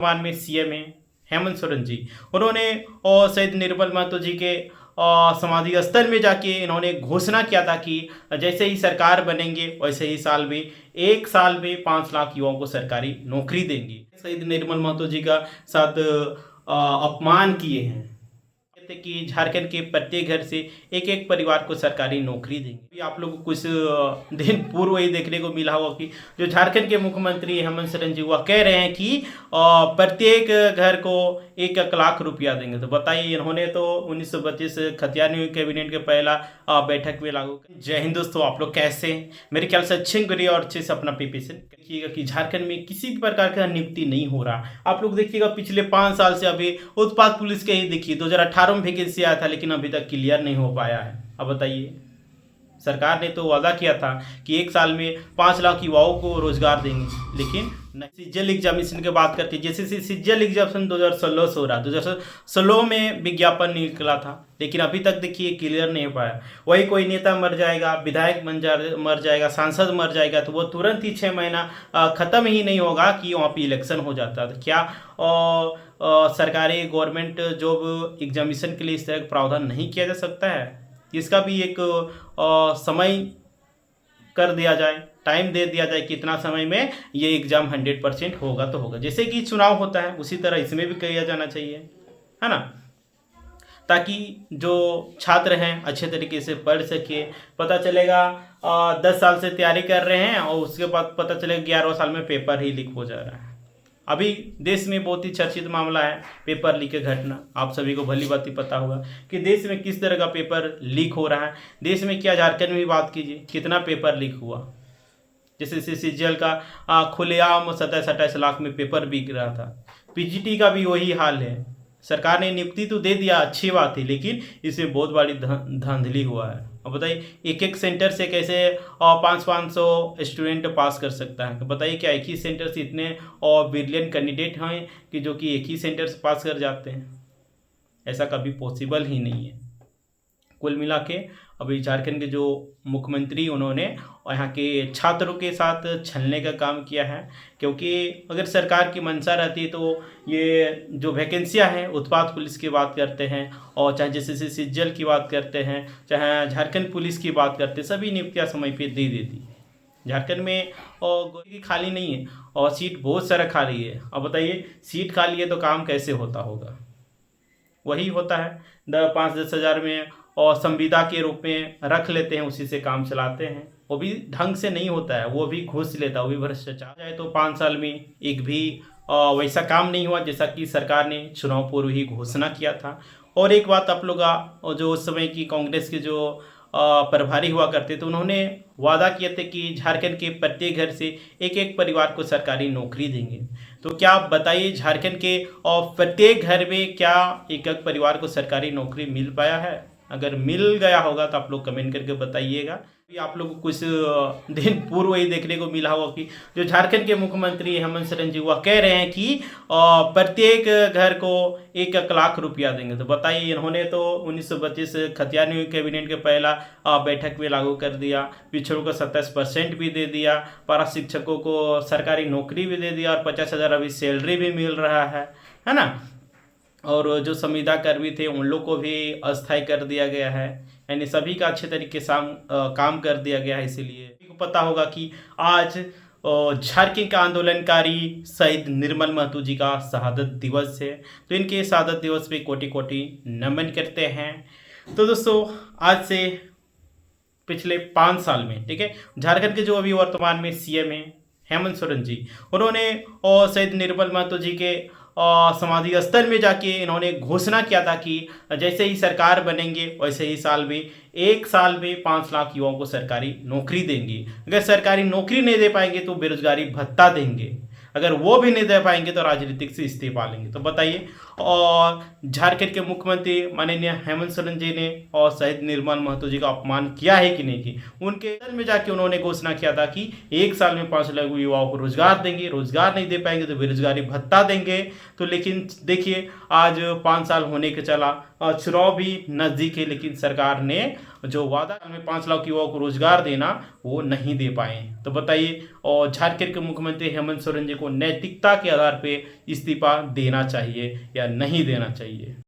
वर्तमान में सीएम हैं हेमंत सोरेन जी। उन्होंने शहीद निर्मल महतो जी के समाधि स्थल में जाके इन्होंने घोषणा किया था कि जैसे ही सरकार बनेंगे वैसे ही एक साल में 5 लाख युवाओं को सरकारी नौकरी देंगे। शहीद निर्मल महतो जी का साथ अपमान किए हैं कि झारखंड के प्रत्येक घर से एक एक परिवार को सरकारी नौकरी देंगे। आप लोग को कुछ दिन पूर्व ही देखने को मिला होगा कि जो झारखंड के मुख्यमंत्री हेमंत सोरेन जी वह कह रहे हैं कि प्रत्येक घर को 1 लाख रुपया देंगे। तो बताइए, इन्होंने तो 1932 खतियानी कैबिनेट के पहला बैठक में लागू। जय हिंद दोस्तों, आप लोग कैसे हैं? मेरे ख्याल से अच्छे करिए और अच्छे से अपना प्रिपरेशन देखिएगा कि झारखंड में किसी भी प्रकार का नियुक्ति नहीं हो रहा। आप लोग देखिएगा पिछले 5 साल से अभी उत्पाद पुलिस के ही देखिए 2018 में वैकेंसी आया था, लेकिन अभी तक क्लियर नहीं हो पाया है। अब बताइए, सरकार ने तो वादा किया था कि 1 साल में 5 लाख युवाओं को रोजगार देंगे, लेकिन सीजीएल एग्जामिनेशन की बात करते हैं। जैसे सीजीएल एग्जामिनेशन 2016 से हो रहा, 2016 में विज्ञापन निकला था, लेकिन अभी तक देखिए क्लियर नहीं हो पाया। वही कोई नेता मर जाएगा, विधायक मर जाएगा, सांसद मर जाएगा, तो वो तुरंत ही 6 महीना खत्म ही नहीं होगा कि वहाँ पे इलेक्शन हो जाता है। तो क्या सरकारी गवर्नमेंट जॉब एग्जामिनेशन के लिए इस तरह का प्रावधान नहीं किया जा सकता है? इसका भी एक समय कर दिया जाए, टाइम दे दिया जाए कि इतना समय में ये एग्ज़ाम 100% होगा तो होगा। जैसे कि चुनाव होता है उसी तरह इसमें भी किया जाना चाहिए, है ना, ताकि जो छात्र हैं अच्छे तरीके से पढ़ सके। पता चलेगा 10 साल से तैयारी कर रहे हैं और उसके बाद पता चलेगा 11वें साल में पेपर ही लीक हो जा रहा है। अभी देश में बहुत ही चर्चित मामला है पेपर लीक की घटना। आप सभी को भली बात ही पता होगा कि देश में किस तरह का पेपर लीक हो रहा है। देश में क्या, झारखंड में भी बात कीजिए, कितना पेपर लीक हुआ। जैसे सीजीएल का खुलेआम 27-28 लाख में पेपर बिक रहा था। पीजीटी का भी वही हाल है। सरकार ने नियुक्ति तो दे दिया, अच्छी बात थी, लेकिन इसमें बहुत बड़ी धांधली हुआ है। अब बताइए, एक सेंटर से कैसे 500 स्टूडेंट पास कर सकता है? तो बताइए, क्या एक ही सेंटर से इतने ब्रिलियंट कैंडिडेट हैं कि जो कि एक ही सेंटर से पास कर जाते हैं? ऐसा कभी पॉसिबल ही नहीं है। कुल मिला के अभी झारखंड के जो मुख्यमंत्री, उन्होंने यहाँ के छात्रों के साथ छलने का काम किया है। क्योंकि अगर सरकार की मंशा रहती तो ये जो वैकेंसियाँ हैं, उत्पाद पुलिस की बात करते हैं और चाहे जैसे सीजीएल की बात करते हैं, चाहे झारखंड पुलिस की बात करते हैं, सभी नियुक्तियाँ समय पे दे देती। झारखंड में और खाली नहीं है और सीट बहुत सारा खाली है। अब बताइए, सीट खाली है तो काम कैसे होता होगा? वही होता है 5-10 हज़ार में और संविदा के रूप में रख लेते हैं, उसी से काम चलाते हैं। वो भी ढंग से नहीं होता है, वो भी घूस लेता है, वो भी भ्रष्टाचार जाए। तो 5 साल में एक भी वैसा काम नहीं हुआ जैसा कि सरकार ने चुनाव पूर्व ही घोषणा किया था। और एक बात आप लोग, जो उस समय की कांग्रेस के जो प्रभारी हुआ करते थे, उन्होंने वादा किए थे कि झारखंड के प्रत्येक घर से एक एक परिवार को सरकारी नौकरी देंगे। तो क्या आप बताइए, झारखंड के प्रत्येक घर में क्या एक एक परिवार को सरकारी नौकरी मिल पाया है? अगर मिल गया होगा तो आप लोग कमेंट करके बताइएगा। आप लोग को कुछ दिन पूर्व ही देखने को मिला होगा कि जो झारखंड के मुख्यमंत्री हेमंत सोरेन जी वह कह रहे हैं कि प्रत्येक घर को 1 लाख रुपया देंगे। तो बताइए, इन्होंने तो 1932 खतियानी कैबिनेट के पहला बैठक में लागू कर दिया। पिछड़ों को 27% भी दे दिया, पारा शिक्षकों को सरकारी नौकरी भी दे दिया और 50,000 अभी सैलरी भी मिल रहा है ना। और जो संविदा कर्मी थे उन लोग को भी अस्थायी कर दिया गया है, यानी सभी का अच्छे तरीके से काम कर दिया गया है। इसीलिए आपको पता होगा कि आज झारखंड का आंदोलनकारी शहीद निर्मल महतो जी का शहादत दिवस है। तो इनके शहादत दिवस पे कोटि कोटि नमन करते हैं। तो दोस्तों, आज से पिछले 5 साल में, ठीक है, झारखंड के जो अभी वर्तमान में सीएम हैं हेमंत सोरेन जी, उन्होंने शहीद निर्मल महतो जी के समाधि स्थल में जाके इन्होंने घोषणा किया था कि जैसे ही सरकार बनेंगे वैसे ही 1 साल में 5 लाख युवाओं को सरकारी नौकरी देंगे। अगर सरकारी नौकरी नहीं दे पाएंगे तो बेरोजगारी भत्ता देंगे। अगर वो भी नहीं दे पाएंगे तो राजनीतिक से इस्तीफा लेंगे। तो बताइए, और झारखंड के मुख्यमंत्री माननीय हेमंत सोरेन जी ने और शहीद निर्मल महतो जी का अपमान किया है कि नहीं? की उनके दल में जाके उन्होंने घोषणा किया था कि 1 साल में 5 लाख युवाओं को रोजगार देंगे, रोजगार नहीं दे पाएंगे तो बेरोजगारी भत्ता देंगे। तो लेकिन देखिए, आज 5 साल होने के चला चुनाव भी नज़दीक है, लेकिन सरकार ने जो वादा में 5 लाख युवाओं को रोजगार देना वो नहीं दे पाए। तो बताइए, और झारखंड के मुख्यमंत्री हेमंत सोरेन जी को नैतिकता के आधार पे इस्तीफा देना चाहिए या नहीं देना चाहिए?